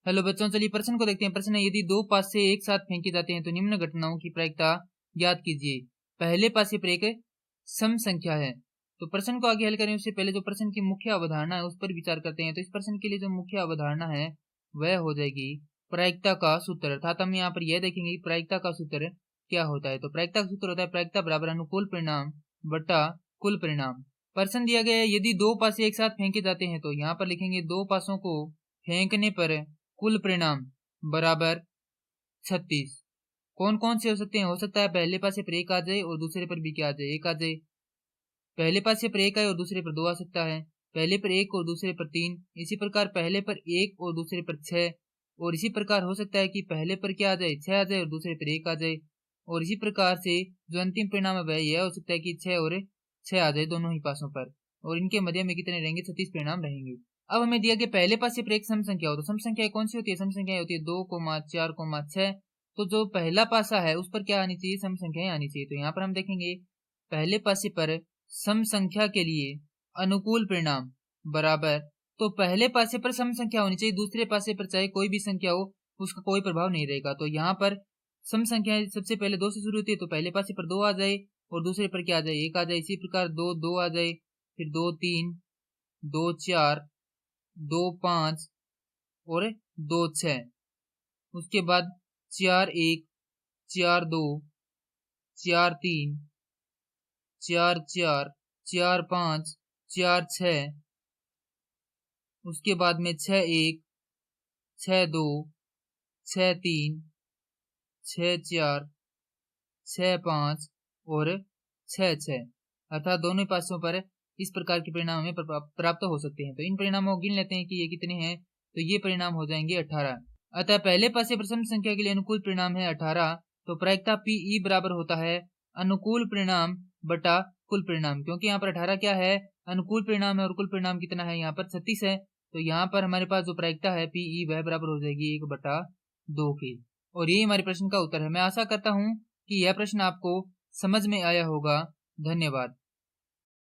Hello बच्चों, चलिए प्रश्न को देखते हैं। प्रश्न है, यदि दो पासे एक साथ फेंके जाते हैं तो निम्न घटनाओं की प्रायिकता ज्ञात कीजिए। पहले पासे पर एक सम संख्या है। तो प्रश्न को आगे हल करें उससे पहले जो प्रश्न की मुख्य अवधारणा है उस पर विचार करते हैं। तो इस प्रश्न के लिए जो मुख्य अवधारणा है वह हो जाएगी प्रायिकता का सूत्र। अर्थात हम यहाँ पर यह देखेंगे कि प्रायिकता का सूत्र क्या होता है। तो प्रायिकता का सूत्र होता है प्रायिकता बराबर अनुकूल परिणाम बटा कुल परिणाम। प्रश्न दिया गया है, यदि दो पासे एक साथ फेंके जाते हैं तो यहाँ पर लिखेंगे दो पासों को फेंकने पर कुल परिणाम बराबर 36। कौन कौन से हो सकते हैं? हो सकता है पहले पासे पर एक आ जाए और दूसरे पर भी क्या आ जाए, एक आ जाए। पहले पासे पर एक आए और दूसरे पर दो आ सकता है। पहले पर एक और दूसरे पर तीन। इसी प्रकार पहले पर एक और दूसरे पर छह। और इसी प्रकार हो सकता है कि पहले पर क्या आ जाए, छह आ जाए और दूसरे पर एक आ जाए। और इसी प्रकार से जो अंतिम परिणाम है वह यह हो सकता है कि छह और छह आ जाए दोनों ही पासों पर, और इनके मध्य में कितने रहेंगे, 36 परिणाम रहेंगे। अब हमें दिया गया पहले पासे पर एक सम संख्या हो, तो सम संख्या कौन सी होती है? सम संख्या होती है 2, 4, 6। तो जो पहला पासा है उस पर क्या आनी चाहिए, सम संख्याएं आनी चाहिए। तो यहाँ पर हम देखेंगे पहले पासे पर सम संख्या के लिए अनुकूल परिणाम बराबर, तो पहले पासे पर सम संख्या होनी चाहिए, दूसरे पासे पर चाहे कोई भी संख्या हो उसका कोई प्रभाव नहीं रहेगा। तो यहाँ पर सम संख्या सबसे पहले दो से शुरू होती है, तो पहले पासे पर दो आ जाए और दूसरे पर क्या आ जाए, एक आ जाए। इसी प्रकार दो दो आ जाए, फिर 2 3, 2 4, 2 5 और 2 6। उसके बाद 4 1, 4 2, 4 3, 4 4, 4 5, 4 6। उसके बाद में 6 1, 6 2, 6 3, 6 4, 6 5 और 6 6। अर्थात दोनों पासों पर इस प्रकार के परिणाम हमें प्राप्त हो सकते हैं। तो इन परिणामों को गिन लेते हैं कि ये कितने हैं। तो ये परिणाम हो जाएंगे 18। अतः पहले पासे पर सम संख्या के लिए अनुकूल परिणाम है 18। तो प्रायिकता पी बराबर होता है अनुकूल परिणाम बटा कुल परिणाम, क्योंकि यहाँ पर 18 क्या है, अनुकूल परिणाम है, और कुल परिणाम कितना है, यहाँ पर 36 है। तो यहाँ पर हमारे पास जो प्रायिकता है पी वह बराबर हो जाएगी 1/2 के। और यही हमारे प्रश्न का उत्तर है। मैं आशा करता हूँ कि यह प्रश्न आपको समझ में आया होगा। धन्यवाद।